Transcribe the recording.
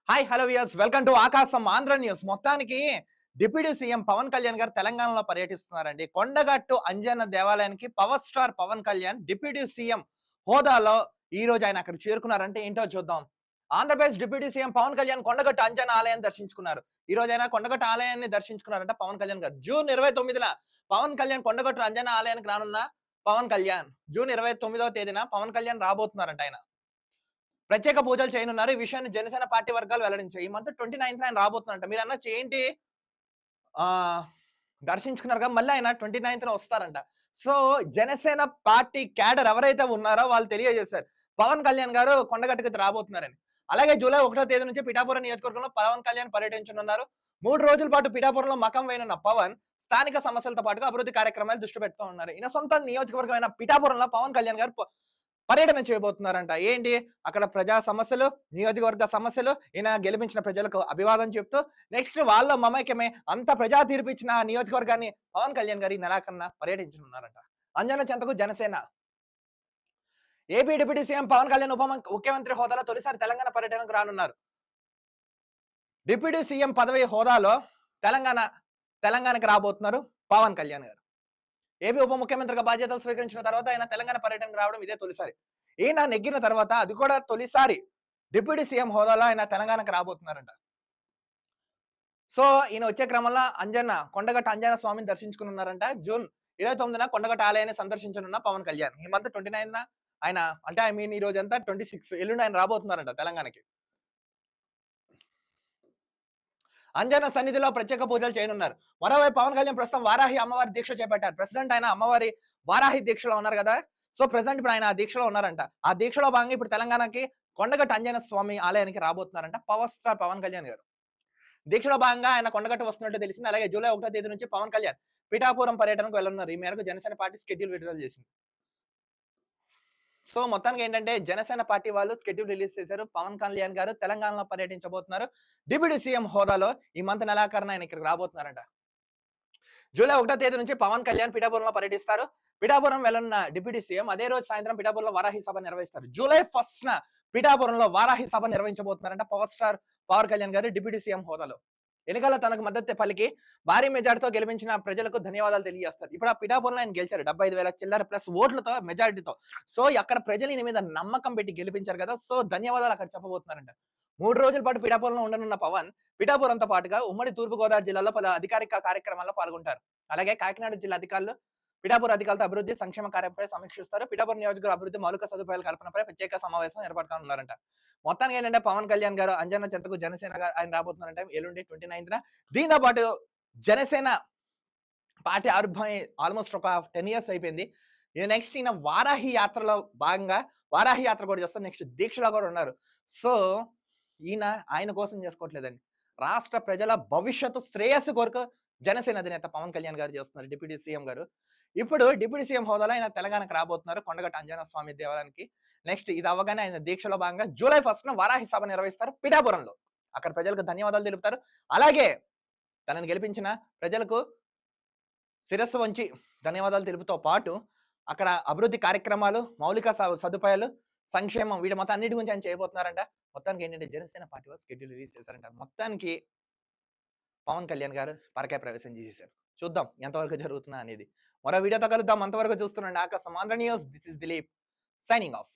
Hi hello viewers welcome to Akasam Andhra news. మొత్తానికి deputy CM Pawan Kalyan గారు తెలంగాణలో పర్యటిస్తున్నారండి. కొండగట్టు అంజన్న దేవాలయానికి power star Pawan Kalyan deputy CM హోదాలో ఈ రోజు ఆయన అక్కడ చేరుకున్నారంటే ఏంటో చూద్దాం. ఆంధ్రప్రదేశ్ డిప్యూటీ సీఎం పవన్ కళ్యాణ్ కొండగట్టు అంజన్న ఆలయాన్ని దర్శించుకున్నారు. ఈ రోజు ఆయన కొండగట్టు ఆలయాన్ని దర్శించుకున్నారంట పవన్ కళ్యాణ్ గారు. జూన్ 29న పవన్ కళ్యాణ్ కొండగట్టు అంజన్న ఆలయానికి రానున్న పవన్ కళ్యాణ్ జూన్ 29వ తేదీన పవన్ కళ్యాణ్ రాబోతున్నారంట ఆయన. ప్రత్యేక పూజలు చేయనున్నారు. ఈ విషయాన్ని జనసేన పార్టీ వర్గాలు వెల్లడించాయి. ఈ మంత్ 29న ఆయన రాబోతున్నారంట. మీరు అనొచ్చు ఏంటి దర్శించుకున్నారు కదా మళ్ళీ ఆయన 29న వస్తారంట. సో జనసేన పార్టీ క్యాడర్ ఎవరైతే ఉన్నారో వాళ్ళు తెలియజేశారు పవన్ కళ్యాణ్ గారు కొండగట్టుకు రాబోతున్నారని. అలాగే జూలై 1వ తేదీ నుంచి పిఠాపురం నియోజకవర్గంలో పవన్ కళ్యాణ్ పర్యటించనున్నారు. 3 రోజుల పాటు పిఠాపురంలో మకం వేయనున్న పవన్ స్థానిక సమస్యలతో పాటుగా అభివృద్ధి కార్యక్రమాలు దృష్టి పెడుతూ ఉన్నారు. ఈయన సొంత నియోజకవర్గమైన పిఠాపురంలో పవన్ కళ్యాణ్ గారు పర్యటన చేయబోతున్నారంట. ఏంటి అక్కడ ప్రజా సమస్యలు, నియోజకవర్గ సమస్యలు, ఈయన గెలిపించిన ప్రజలకు అభివాదం చెప్తూ నెక్స్ట్ వాళ్ళ మమైక్యమే అంత ప్రజా తీర్పు ఇచ్చిన నియోజకవర్గాన్ని పవన్ కళ్యాణ్ గారి నెలాకన్నా పర్యటించనున్నారంట. అంజన చెంతకు Janasena. AP deputy CM Pawan Kalyan ముఖ్యమంత్రి హోదాలో తొలిసారి తెలంగాణ పర్యటనకు రానున్నారు. డిప్యూటీ సీఎం పదవి హోదాలో తెలంగాణకి రాబోతున్నారు పవన్ కళ్యాణ్ గారు. ఏపీ ఉప ముఖ్యమంత్రిగా బాధ్యతలు స్వీకరించిన తర్వాత ఆయన తెలంగాణ పర్యటనకు రావడం ఇదే తొలిసారి. ఈయన నెగ్గిన తర్వాత అది కూడా తొలిసారి డిప్యూటీ సీఎం హోదాలో ఆయన తెలంగాణకు రాబోతున్నారంట. సో ఈయన వచ్చే క్రమంలో కొండగట్ట అంజన్న స్వామిని దర్శించుకున్నారంట. జూన్ 29న కొండగట్ట ఆలయాన్ని సందర్శించనున్న పవన్ కళ్యాణ్. ఈ మంత్ 29న ఆయన అంటే ఈ రోజు అంతా 26 ఎల్లుండి ఆయన రాబోతున్నారంట తెలంగాణకి. అంజన్న సన్నిధిలో ప్రత్యేక పూజలు చేయనున్నారు. మరోవైపు పవన్ కళ్యాణ్ ప్రస్తుతం వారాహి అమ్మవారి దీక్ష చేపట్టారు. ప్రెసిడెంట్ ఆయన అమ్మవారి వారాహి దీక్షలో ఉన్నారు కదా. సో ప్రెసిడెంట్ ఇప్పుడు ఆయన ఆ దీక్షలో ఉన్నారంట. ఆ దీక్షలో భాగంగా ఇప్పుడు తెలంగాణకి కొండగట్టు అంజన స్వామి ఆలయానికి రాబోతున్నారంట పవర్ స్టార్ పవన్ కళ్యాణ్ గారు. దీక్షలో భాగంగా ఆయన కొండగట్టు వస్తున్నట్టు తెలిసింది. అలాగే జూలై 1వ తేదీ నుంచి పవన్ కళ్యాణ్ పిఠాపురం పర్యటనకు వెళ్ళనున్నారు. ఈ మేరకు జనసేన పార్టీ షెడ్యూల్ విడుదల చేసింది. సో మొత్తానికి ఏంటంటే జనసేన పార్టీ వాళ్ళు షెడ్యూల్ రిలీజ్ చేశారు. పవన్ కళ్యాణ్ గారు తెలంగాణలో పర్యటించబోతున్నారు. డిప్యూటీ సీఎం హోదాలో ఈ మంత్ నెలాఖరున ఆయన ఇక్కడికి రాబోతున్నారంట. జూలై 1వ తేదీ నుంచి పవన్ కళ్యాణ్ పిఠాపురంలో పర్యటిస్తారు. పిఠాపురం వెళ్ళనున్న డిప్యూటీ సీఎం అదే రోజు సాయంత్రం పిఠాపురంలో వారాహి సభ నిర్వహిస్తారు. జూలై 1న పిఠాపురంలో వారాహి సభ నిర్వహించబోతున్నారంట పవర్ స్టార్ పవన్ కళ్యాణ్ గారు డిప్యూటీ సీఎం హోదాలో. ఎన్నికల్లో తనకు మద్దతు పలికి భారీ మెజార్టీతో గెలిపించిన ప్రజలకు ధన్యవాదాలు తెలియజేస్తారు. ఇప్పుడు ఆ పిఠాపురంలో ఆయన గెలిచారు 75,000 చిల్లర ప్లస్ ఓట్లతో మెజారిటీతో. సో అక్కడ ప్రజలు ఈయన మీద నమ్మకం పెట్టి గెలిపించారు కదా. సో ధన్యవాదాలు అక్కడ చెప్పబోతున్నారంట. 3 రోజుల పాటు పిఠాపురంలో ఉండనున్న పవన్ పిఠాపురంతో పాటుగా ఉమ్మడి తూర్పుగోదావరి జిల్లాలో పలు అధికారిక కార్యక్రమాల్లో పాల్గొంటారు. అలాగే కాకినాడ జిల్లా అధికారులు పిఠాపురం అధికారులతో అభివృద్ధి సంక్షేమ కార్యక్రమంపై సమీక్షిస్తారు. పిఠాపురం నియోజకవర్గ అభివృద్ధి మౌలిక సదుపాయాల కల్పనపై ప్రత్యేక సమావేశం ఏర్పాటు కానున్నారంట. మొత్తానికి ఏంటంటే పవన్ కళ్యాణ్ గారు అంజన్న చెంతకు జనసేన ఆయన రాబోతున్నారంటే ఎల్లుండి 29న. దీంతో పాటు జనసేన పార్టీ ఆవిర్భావం ఆల్మోస్ట్ ఒక 10 years అయిపోయింది. నెక్స్ట్ ఈయన వారాహి యాత్రలో భాగంగా వారాహి యాత్ర కూడా చేస్తారు. నెక్స్ట్ దీక్షలో కూడా ఉన్నారు. సో ఆయన కోసం చేసుకోవట్లేదండి. రాష్ట్ర ప్రజల భవిష్యత్తు శ్రేయస్సు కొరకు జనసేన అధినేత పవన్ కళ్యాణ్ గారు చేస్తున్నారు డిప్యూటీ సీఎం గారు. ఇప్పుడు డిప్యూటీ సీఎం హోదాలో ఆయన తెలంగాణకు రాబోతున్నారు కొండగట్టు అంజనా స్వామి దేవాలయానికి. నెక్స్ట్ ఇది అవ్వగానే ఆయన దీక్షలో భాగంగా జూలై 1న వారాహి సభ నిర్వహిస్తారు పిఠాపురంలో. అక్కడ ప్రజలకు ధన్యవాదాలు తెలుపుతారు. అలాగే తనని గెలిపించిన ప్రజలకు శిరస్సు వంచి ధన్యవాదాలు తెలుపుతో పాటు అక్కడ అభివృద్ధి కార్యక్రమాలు, మౌలిక సదుపాయాలు, సంక్షేమం వీటి మొత్తం అన్నిటి గురించి ఆయన చేయబోతున్నారంట. మొత్తానికి ఏంటంటే జనసేన పార్టీ వాళ్ళు షెడ్యూల్ రిలీజ్ చేశారంట. మొత్తానికి పవన్ కళ్యాణ్ గారు పరకాయ ప్రవేశం చేసేశారు. చూద్దాం ఎంతవరకు జరుగుతుందా అనేది. మరో వీడియోతో కలుద్దాం. అంతవరకు చూస్తున్నాండి ఆకాశం Andhra news. This is Dilip signing off.